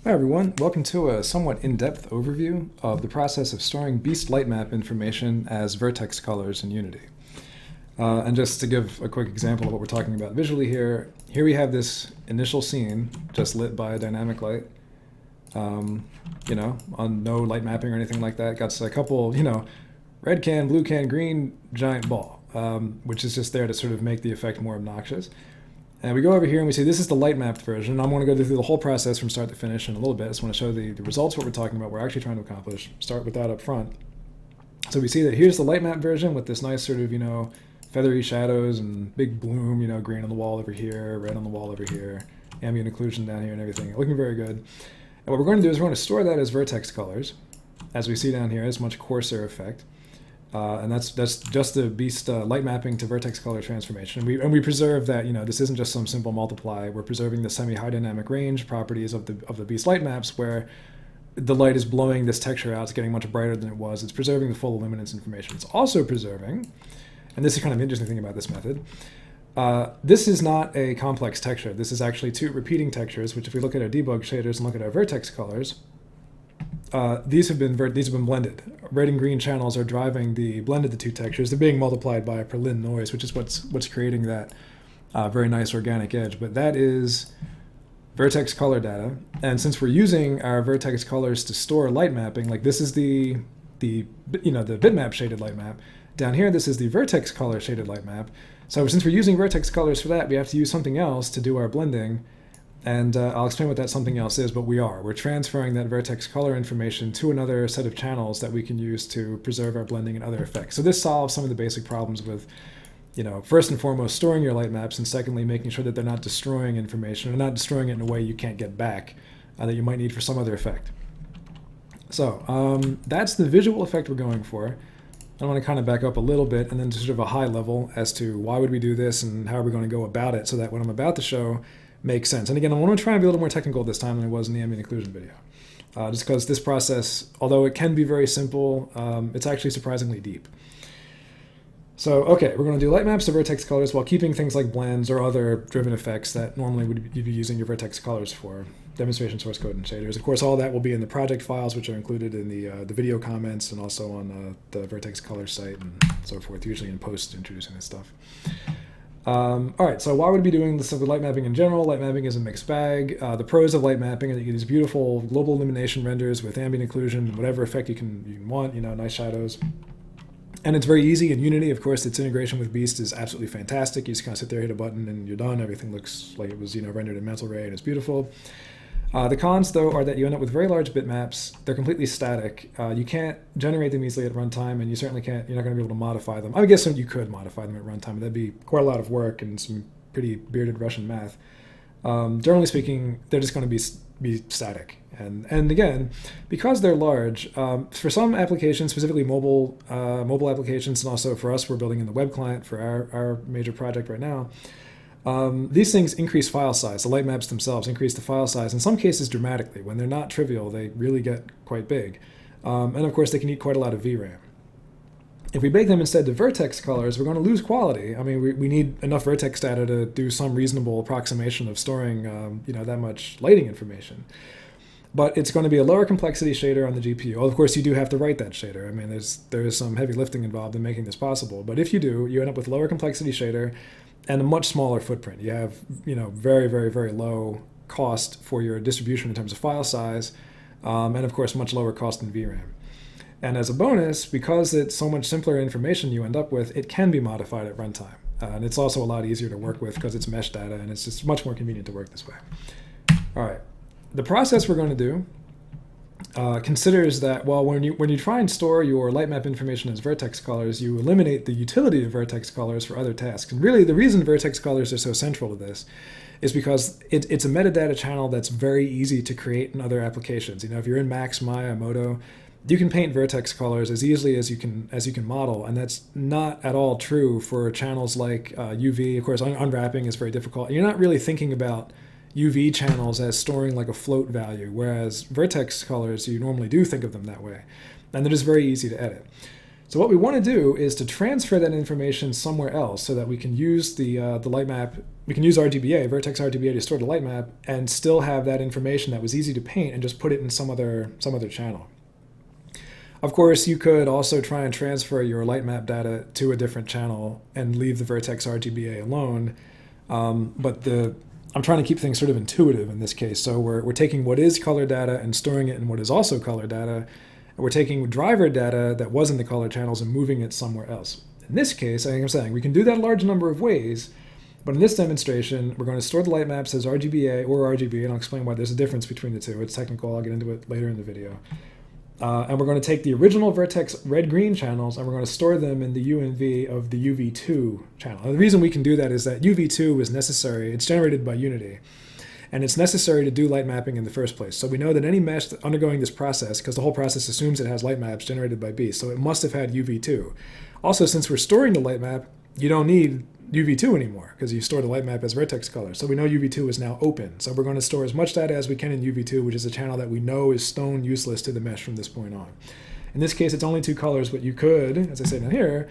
Hi everyone, welcome to a somewhat in-depth overview of the process of storing beast lightmap information as vertex colors in Unity. And just to give a quick example of what we're talking about visually here we have this initial scene just lit by a dynamic light, on no light mapping or anything like that. Got a couple, red can, blue can, green, giant ball, which is just there to sort of make the effect more obnoxious. And we go over here and we see this is the light mapped version. I'm going to go through the whole process from start to finish in a little bit. I just want to show the results, what we're talking about, we're actually trying to accomplish. Start with that up front. So we see that here's the light map version with this nice sort of, feathery shadows and big bloom, green on the wall over here, red on the wall over here, ambient occlusion down here and everything. Looking very good. And what we're going to do is we're going to store that as vertex colors. As we see down here, it's a much coarser effect. And that's just the beast light mapping to vertex color transformation. And we preserve that, this isn't just some simple multiply. We're preserving the semi-high dynamic range properties of the beast light maps where the light is blowing this texture out. It's getting much brighter than it was. It's preserving the full luminance information. It's also preserving, and this is kind of an interesting thing about this method, this is not a complex texture. This is actually two repeating textures, which if we look at our debug shaders and look at our vertex colors, these have been blended. Red and green channels are driving the blend of the two textures. They're being multiplied by a Perlin noise, which is what's creating that very nice organic edge. But that is vertex color data. And since we're using our vertex colors to store light mapping, like this is the bitmap shaded light map. Down here, this is the vertex color shaded light map. So since we're using vertex colors for that, we have to use something else to do our blending. And I'll explain what that something else is, but we're transferring that vertex color information to another set of channels that we can use to preserve our blending and other effects. So this solves some of the basic problems with, first and foremost, storing your light maps, and secondly, making sure that they're not destroying information, and not destroying it in a way you can't get back that you might need for some other effect. So that's the visual effect we're going for. I want to kind of back up a little bit and then to sort of a high level as to why would we do this and how are we going to go about it so that what I'm about to show makes sense. And again, I want to try and be a little more technical this time than I was in the ambient occlusion video. Just because this process, although it can be very simple, it's actually surprisingly deep. So, okay, we're going to do light maps to vertex colors while keeping things like blends or other driven effects that normally you'd be using your vertex colors for. Demonstration, source code, and shaders. Of course, all that will be in the project files, which are included in the video comments and also on the Vertex Colors site and so forth, usually in post introducing this stuff. All right, so why would we be doing this with light mapping in general? Light mapping is a mixed bag. The pros of light mapping are that you get these beautiful global illumination renders with ambient occlusion, whatever effect you can want, nice shadows. And it's very easy in Unity. Of course, its integration with Beast is absolutely fantastic. You just kind of sit there, hit a button, and you're done. Everything looks like it was rendered in Mental Ray, and it's beautiful. The cons, though, are that you end up with very large bitmaps. They're completely static. You can't generate them easily at runtime, and you certainly can't. You're not going to be able to modify them. I guess you could modify them at runtime, but that'd be quite a lot of work and some pretty bearded Russian math. Generally speaking, they're just going to be static. And again, because they're large, for some applications, specifically mobile applications, and also for us, we're building in the web client for our major project right now. These things increase file size. The light maps themselves increase the file size, in some cases dramatically. When they're not trivial, they really get quite big. And of course, they can eat quite a lot of VRAM. If we bake them instead to vertex colors, we're going to lose quality. I mean, we need enough vertex data to do some reasonable approximation of storing that much lighting information. But it's going to be a lower complexity shader on the GPU. Well, of course, you do have to write that shader. I mean, there is some heavy lifting involved in making this possible. But if you do, you end up with lower complexity shader and a much smaller footprint. You have, very, very, very low cost for your distribution in terms of file size, and of course, much lower cost in VRAM. And as a bonus, because it's so much simpler information you end up with, it can be modified at runtime. And it's also a lot easier to work with because it's mesh data, and it's just much more convenient to work this way. All right. The process we're going to do considers that, well, when you try and store your light map information as vertex colors, you eliminate the utility of vertex colors for other tasks. And really, the reason vertex colors are so central to this is because it's a metadata channel that's very easy to create in other applications. If you're in Max, Maya, Modo, you can paint vertex colors as easily as you can model, and that's not at all true for channels like UV. Of course, unwrapping is very difficult. You're not really thinking about UV channels as storing like a float value, whereas vertex colors, you normally do think of them that way. And they're just very easy to edit. So what we want to do is to transfer that information somewhere else so that we can use the light map. We can use RGBA, Vertex RGBA, to store the light map and still have that information that was easy to paint and just put it in some other channel. Of course, you could also try and transfer your light map data to a different channel and leave the Vertex RGBA alone. But I'm trying to keep things sort of intuitive in this case. So we're taking what is color data and storing it in what is also color data. And we're taking driver data that was in the color channels and moving it somewhere else. In this case, I think I'm saying we can do that a large number of ways. But in this demonstration, we're going to store the light maps as RGBA or RGB, and I'll explain why there's a difference between the two. It's technical. I'll get into it later in the video. And we're going to take the original Vertex red-green channels and we're going to store them in the UNV of the UV2 channel. And the reason we can do that is that UV2 is necessary. It's generated by Unity. And it's necessary to do light mapping in the first place. So we know that any mesh undergoing this process, because the whole process assumes it has light maps generated by Beast, so it must have had UV2. Also, since we're storing the light map, you don't need UV2 anymore because you store the light map as Vertex Colors. So we know UV2 is now open. So we're going to store as much data as we can in UV2, which is a channel that we know is stone useless to the mesh from this point on. In this case, it's only 2 colors, but you could, as I say down here,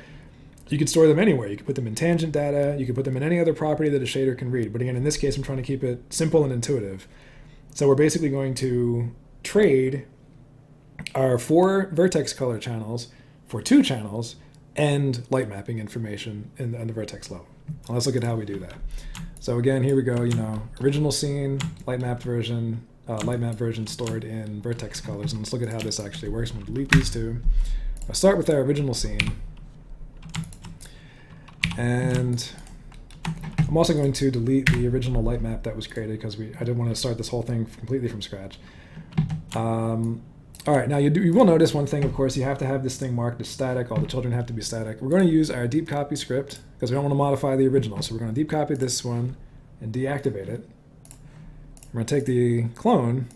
you could store them anywhere. You could put them in tangent data. You could put them in any other property that a shader can read. But again, in this case, I'm trying to keep it simple and intuitive. So we're basically going to trade our 4 vertex color channels for 2 channels and light mapping information in the vertex level. Well, let's look at how we do that. So again, here we go, original scene, light map version stored in vertex colors. And let's look at how this actually works. I'm going to delete these 2. I'll start with our original scene. And I'm also going to delete the original light map that was created because I didn't want to start this whole thing completely from scratch. All right, now you will notice one thing, of course, you have to have this thing marked as static. All the children have to be static. We're going to use our deep copy script because we don't want to modify the original. So we're going to deep copy this one and deactivate it. We're going to take the clone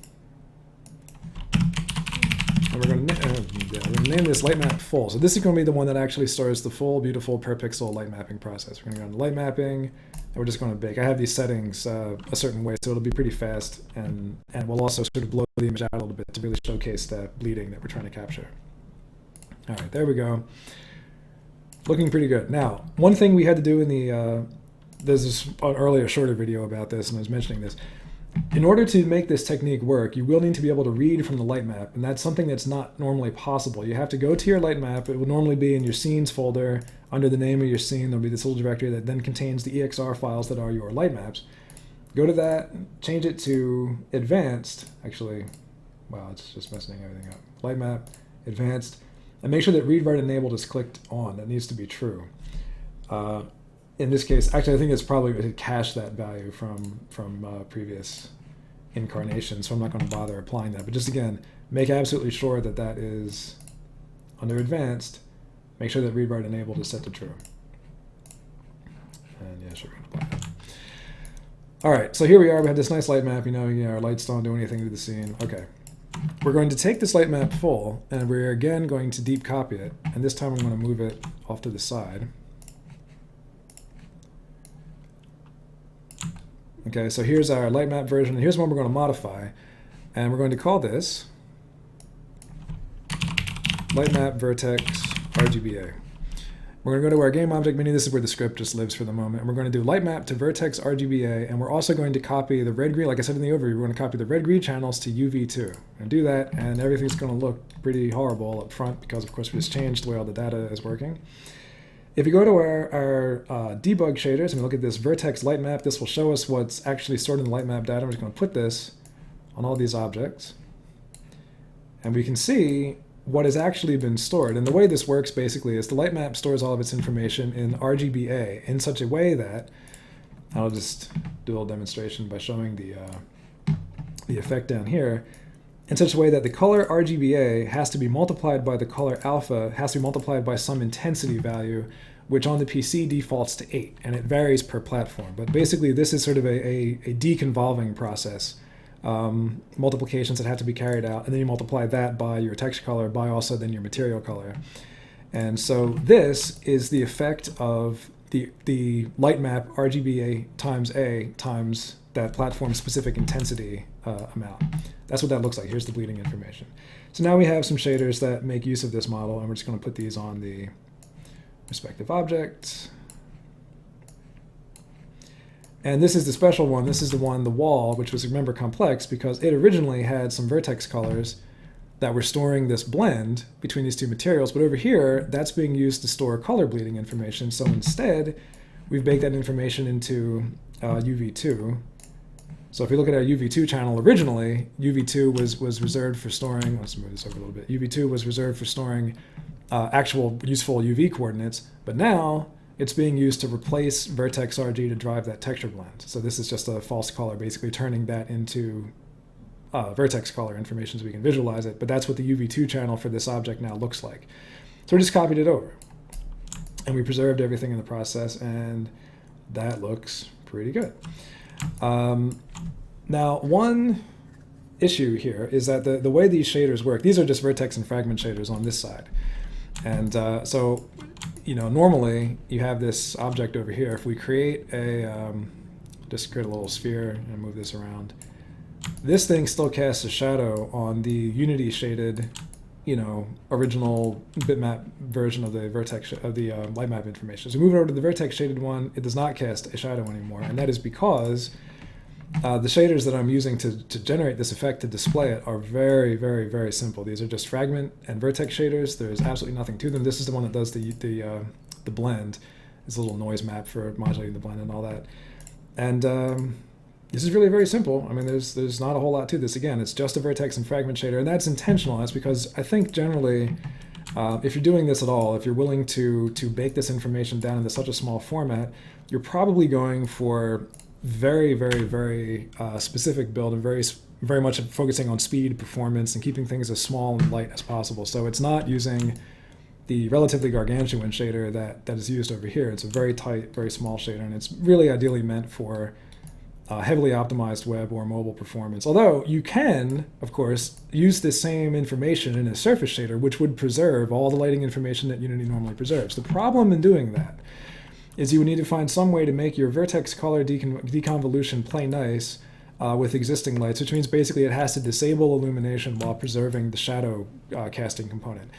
and we're going to name this light map full. So this is going to be the one that actually stores the full, beautiful, per pixel light mapping process. We're going to go into light mapping, and we're just going to bake. I have these settings a certain way, so it'll be pretty fast, and we'll also sort of blow the image out a little bit to really showcase that bleeding that we're trying to capture. All right, there we go. Looking pretty good. Now, one thing we had to do in the, there's this earlier shorter video about this, and I was mentioning this. In order to make this technique work, you will need to be able to read from the light map, and that's something that's not normally possible. You have to go to your light map. It would normally be in your scenes folder. Under the name of your scene, there'll be this little directory that then contains the EXR files that are your light maps. Go to that, change it to advanced. Actually, wow, it's just messing everything up. Light map, advanced, and make sure that read write enabled is clicked on. That needs to be true. In this case, actually, I think it's probably to cache that value from previous incarnations, so I'm not going to bother applying that. But just again, make absolutely sure that that is under advanced. Make sure that read write enabled is set to true. And yeah, sure, we're going to apply that. All right, so here we are. We have this nice light map. Our lights don't do anything to the scene. Okay, we're going to take this light map full, and we're again going to deep copy it. And this time I'm going to move it off to the side. Okay, so here's our light map version. Here's one we're going to modify, and we're going to call this light map vertex RGBA. We're going to go to our game object menu. This is where the script just lives for the moment. And we're going to do light map to vertex RGBA, and we're also going to copy the red-green, like I said in the overview, we're going to copy the red-green channels to UV2. And do that, and everything's going to look pretty horrible up front because, of course, we just changed the way all the data is working. If you go to our debug shaders and we look at this vertex light map, this will show us what's actually stored in the light map data. I'm just going to put this on all these objects. And we can see what has actually been stored. And the way this works basically is the light map stores all of its information in RGBA in such a way that, I'll just do a little demonstration by showing the effect down here, in such a way that the color RGBA has to be multiplied by the color alpha, has to be multiplied by some intensity value, which on the PC defaults to 8, and it varies per platform. But basically this is sort of a deconvolving process. Multiplications that have to be carried out, and then you multiply that by your text color, by also then your material color. And so this is the effect of the light map RGBA times A times that platform specific intensity amount. That's what that looks like. Here's the bleeding information. So now we have some shaders that make use of this model, and we're just going to put these on the respective object. And this is the special one. This is the one, the wall, which was, remember, complex because it originally had some vertex colors that were storing this blend between these two materials. But over here, that's being used to store color bleeding information. So instead, we've baked that information into UV2. So if you look at our UV2 channel originally, UV2 was reserved for storing, let's move this over a little bit. UV2 was reserved for storing actual useful UV coordinates, but now it's being used to replace vertex RG to drive that texture blend. So this is just a false color, basically turning that into vertex color information so we can visualize it, but that's what the UV2 channel for this object now looks like. So we just copied it over, and we preserved everything in the process, and that looks pretty good. Now, one issue here is that the way these shaders work, these are just vertex and fragment shaders on this side. And so, normally you have this object over here. If we create just create a little sphere and move this around, this thing still casts a shadow on the Unity shaded, original bitmap version of the vertex of the light map information. So move it over to the vertex shaded one, it does not cast a shadow anymore, and that is because the shaders that I'm using to generate this effect to display it are very, very, very simple. These are just fragment and vertex shaders. There's absolutely nothing to them. This is the one that does the blend. It's a little noise map for modulating the blend and all that. And this is really very simple. I mean, there's not a whole lot to this. Again, it's just a vertex and fragment shader, and that's intentional. That's because I think generally, if you're doing this at all, if you're willing to bake this information down into such a small format, you're probably going for very, very, very specific build and very much focusing on speed, performance, and keeping things as small and light as possible. So it's not using the relatively gargantuan shader that is used over here. It's a very tight, very small shader, and it's really ideally meant for heavily optimized web or mobile performance. Although you can, of course, use this same information in a surface shader, which would preserve all the lighting information that Unity normally preserves. The problem in doing that is you would need to find some way to make your vertex color deconvolution play nice with existing lights, which means basically it has to disable illumination while preserving the shadow casting component.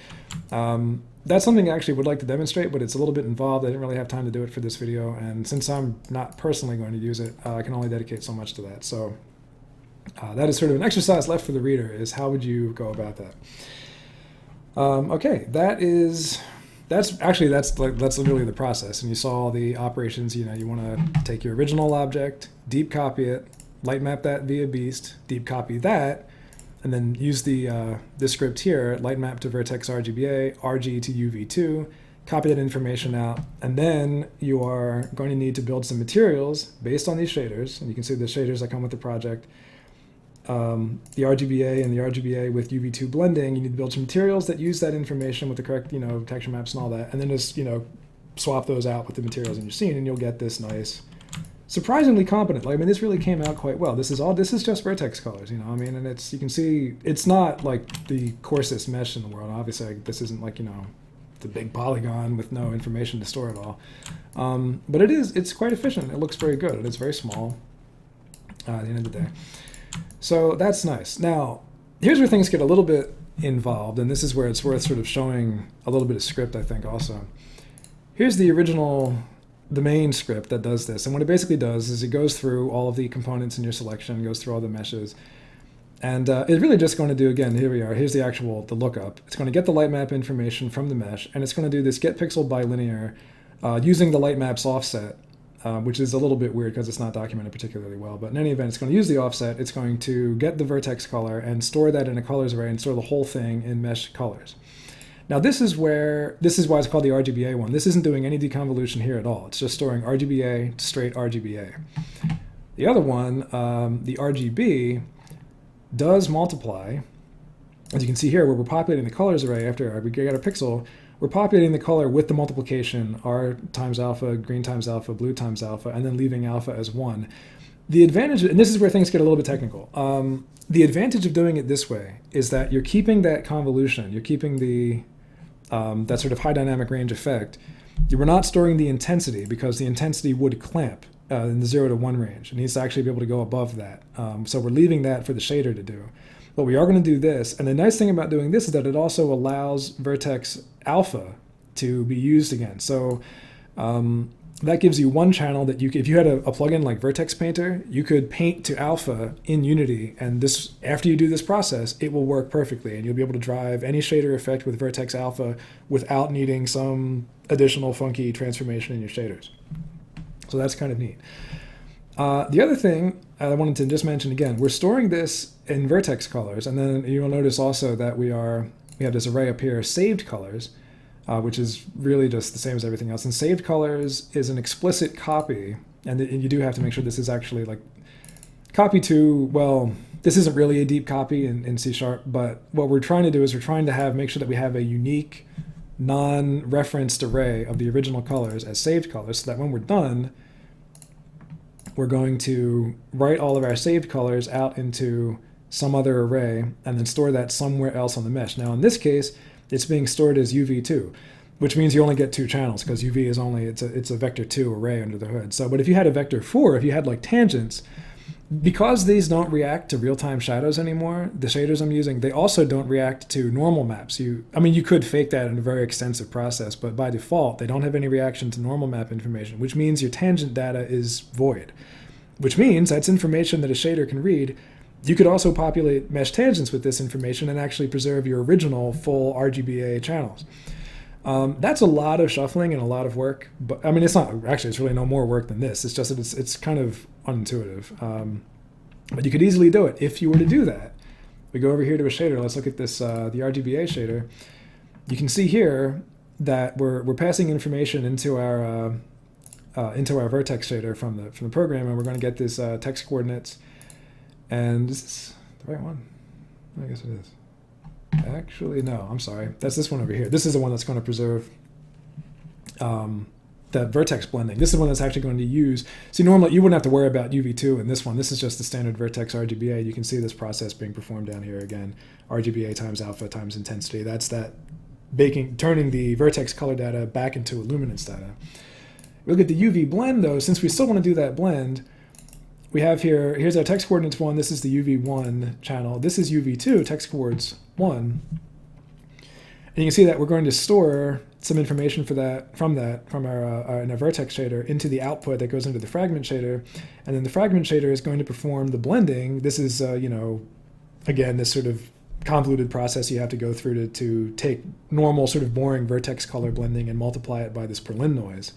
That's something I actually would like to demonstrate, but it's a little bit involved. I didn't really have time to do it for this video, and since I'm not personally going to use it, I can only dedicate so much to that. So that is sort of an exercise left for the reader, is how would you go about that? Okay, that's literally the process. And you saw all the operations. You want to take your original object, deep copy it, light map that via beast, deep copy that, and then use this script here, light map to vertex RGBA, RG to UV2, copy that information out, and then you are going to need to build some materials based on these shaders. And you can see the shaders that come with the project. The RGBA and the RGBA with UV2 blending, you need to build some materials that use that information with the correct, texture maps and all that, and then just, swap those out with the materials in your scene, and you'll get this nice, surprisingly competent. This really came out quite well. This is just vertex colors, and you can see it's not like the coarsest mesh in the world. Obviously, this isn't like, the big polygon with no information to store it all. But it's quite efficient. It looks very good, and it's very small at the end of the day. So that's nice. Now, here's where things get a little bit involved, and this is where it's worth sort of showing a little bit of script, I think, also. Here's the main script that does this, and what it basically does is it goes through all of the components in your selection, goes through all the meshes, and it's really just going to do, again, here we are, here's the lookup. It's going to get the light map information from the mesh, and it's going to do this get pixel bilinear using the light map's offset, which is a little bit weird because it's not documented particularly well. But in any event, it's going to use the offset. It's going to get the vertex color and store that in a colors array and store the whole thing in mesh colors. Now this is why it's called the RGBA one. This isn't doing any deconvolution here at all. It's just storing RGBA to straight RGBA. The other one, the RGB, does multiply. As you can see here, where we're populating the colors array after we get a pixel, we're populating the color with the multiplication, R times alpha, green times alpha, blue times alpha, and then leaving alpha as 1. The advantage, and this is where things get a little bit technical, the advantage of doing it this way is that you're keeping that convolution, you're keeping the that sort of high dynamic range effect We're not storing the intensity because the intensity would clamp in the 0 to 1 range. It needs to actually be able to go above that. So we're leaving that for the shader to do. But we are going to do this. And the nice thing about doing this is that it also allows Vertex Alpha to be used again. So that gives you one channel that you, if you had a plugin like Vertex Painter, you could paint to alpha in Unity, and this, after you do this process, it will work perfectly, and you'll be able to drive any shader effect with Vertex Alpha without needing some additional funky transformation in your shaders. So that's kind of neat. The other thing I wanted to just mention again, we're storing this in Vertex Colors, and then you'll notice also that we have this array up here, saved colors, which is really just the same as everything else. And saved colors is an explicit copy, and you do have to make sure this is actually like copy to, well, this isn't really a deep copy in C#, but what we're trying to do is we're trying to make sure that we have a unique non-referenced array of the original colors as saved colors, so that when we're done, we're going to write all of our saved colors out into some other array and then store that somewhere else on the mesh. Now in this case, it's being stored as UV2, which means you only get 2 channels because UV is only, it's a vector 2 array under the hood. So, but if you had a vector 4, if you had like tangents, because these don't react to real-time shadows anymore, the shaders I'm using, they also don't react to normal maps. I mean, you could fake that in a very extensive process, but by default, they don't have any reaction to normal map information, which means your tangent data is void, which means that's information that a shader can read. You could also populate mesh tangents with this information and actually preserve your original full RGBA channels. That's a lot of shuffling and a lot of work, but I mean, it's not, actually, it's really no more work than this. It's just that it's kind of unintuitive. But you could easily do it if you were to do that. We go over here to a shader. Let's look at this, the RGBA shader. You can see here that we're passing information into our vertex shader from the program, and we're going to get this text coordinates. And is this the right one? I guess it is. Actually, no, I'm sorry. That's this one over here. This is the one that's going to preserve that vertex blending. This is the one that's actually going to use. See, normally you wouldn't have to worry about UV2 in this one. This is just the standard vertex RGBA. You can see this process being performed down here again. RGBA times alpha times intensity. That's that turning the vertex color data back into luminance data. Look at the UV blend though. Since we still want to do that blend, we have here's our text coordinates 1. This is the UV1 channel. This is UV2, text coordinates 1. And you can see that we're going to store some information from our in our vertex shader into the output that goes into the fragment shader. And then the fragment shader is going to perform the blending. This is, again, this sort of convoluted process you have to go through to take normal sort of boring vertex color blending and multiply it by this Berlin noise.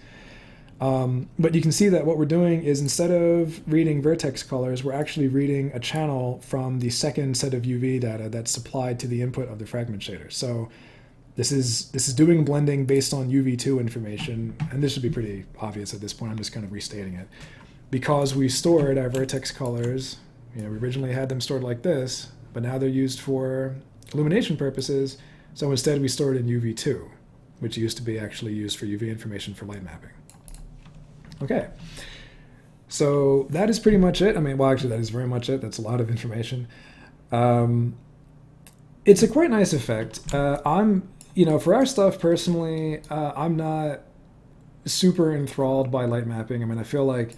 But you can see that what we're doing is instead of reading vertex colors, we're actually reading a channel from the second set of UV data that's supplied to the input of the fragment shader. So this is doing blending based on UV2 information, and this should be pretty obvious at this point. I'm just kind of restating it. Because we stored our vertex colors, we originally had them stored like this, but now they're used for illumination purposes. So instead we stored in UV2, which used to be actually used for UV information for light mapping. Okay, so that is pretty much it. I mean, well, actually, that is very much it. That's a lot of information. It's a quite nice effect. For our stuff personally, I'm not super enthralled by light mapping. I mean, I feel like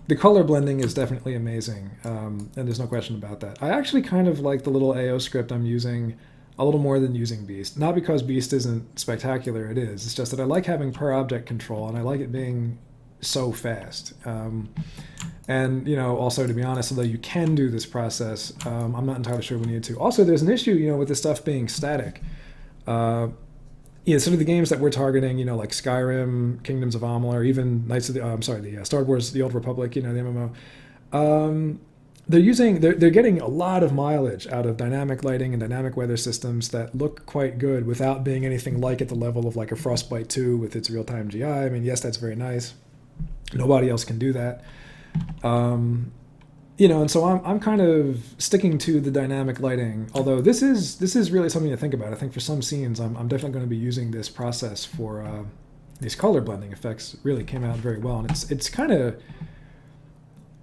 the color blending is definitely amazing, and there's no question about that. I actually kind of like the little AO script I'm using a little more than using Beast. Not because Beast isn't spectacular, it is. It's just that I like having per object control, and I like it being so fast. And also, to be honest, although you can do this process, I'm not entirely sure we need to. Also, there's an issue, with this stuff being static. Some of the games that we're targeting, like Skyrim, Kingdoms of Amalur, or even the Star Wars: The Old Republic, the MMO. They're getting a lot of mileage out of dynamic lighting and dynamic weather systems that look quite good without being anything like at the level of like a Frostbite 2 with its real-time GI. I mean, yes, that's very nice. Nobody else can do that. And so I'm kind of sticking to the dynamic lighting, although this is really something to think about. I think for some scenes, I'm definitely going to be using this process for these color blending effects. Really came out very well, and it's kind of,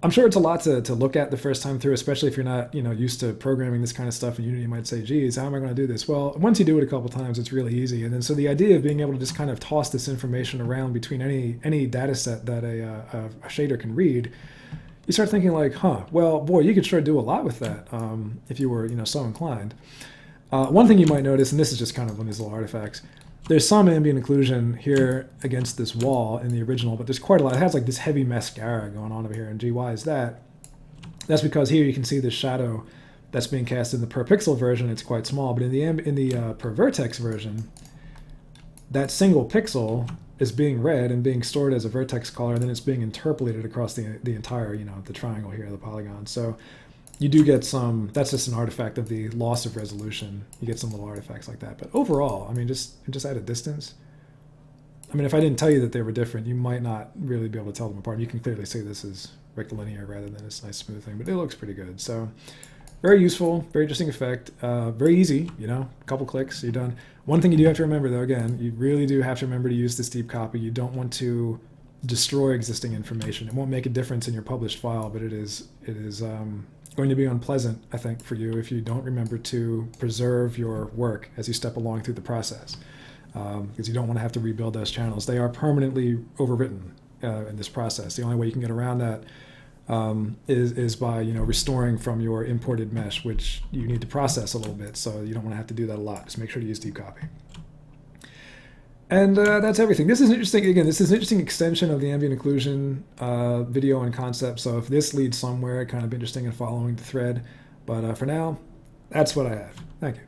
I'm sure it's a lot to look at the first time through, especially if you're not, used to programming this kind of stuff in Unity. You might say, geez, how am I going to do this? Well, once you do it a couple times, it's really easy. And then so the idea of being able to just kind of toss this information around between any data set that a shader can read, you start thinking like, well, boy, you could sure do a lot with that if you were, so inclined. One thing you might notice, and this is just kind of one of these little artifacts, there's some ambient occlusion here against this wall in the original, but there's quite a lot. It has like this heavy mascara going on over here, and gee, why is that? That's because here you can see this shadow that's being cast in the per pixel version. It's quite small, but in the per vertex version, that single pixel is being read and being stored as a vertex color, and then it's being interpolated across the entire, the triangle here, the polygon. So you do get some, that's just an artifact of the loss of resolution. You get some little artifacts like that. But overall, I mean, just at a distance, I mean, if I didn't tell you that they were different, you might not really be able to tell them apart. You can clearly see this is rectilinear rather than this nice smooth thing, but it looks pretty good. So very useful, very interesting effect, very easy, a couple clicks, you're done. One thing you do have to remember though, again, you really do have to remember to use this deep copy. You don't want to destroy existing information. It won't make a difference in your published file, but it is going to be unpleasant, I think, for you if you don't remember to preserve your work as you step along through the process, because you don't want to have to rebuild those channels. They are permanently overwritten in this process. The only way you can get around that is by restoring from your imported mesh, which you need to process a little bit, so you don't want to have to do that a lot. Just make sure to use deep copy. And that's everything. This is interesting. Again, this is an interesting extension of the ambient occlusion video and concept. So if this leads somewhere, kind of interesting in following the thread. But for now, that's what I have. Thank you.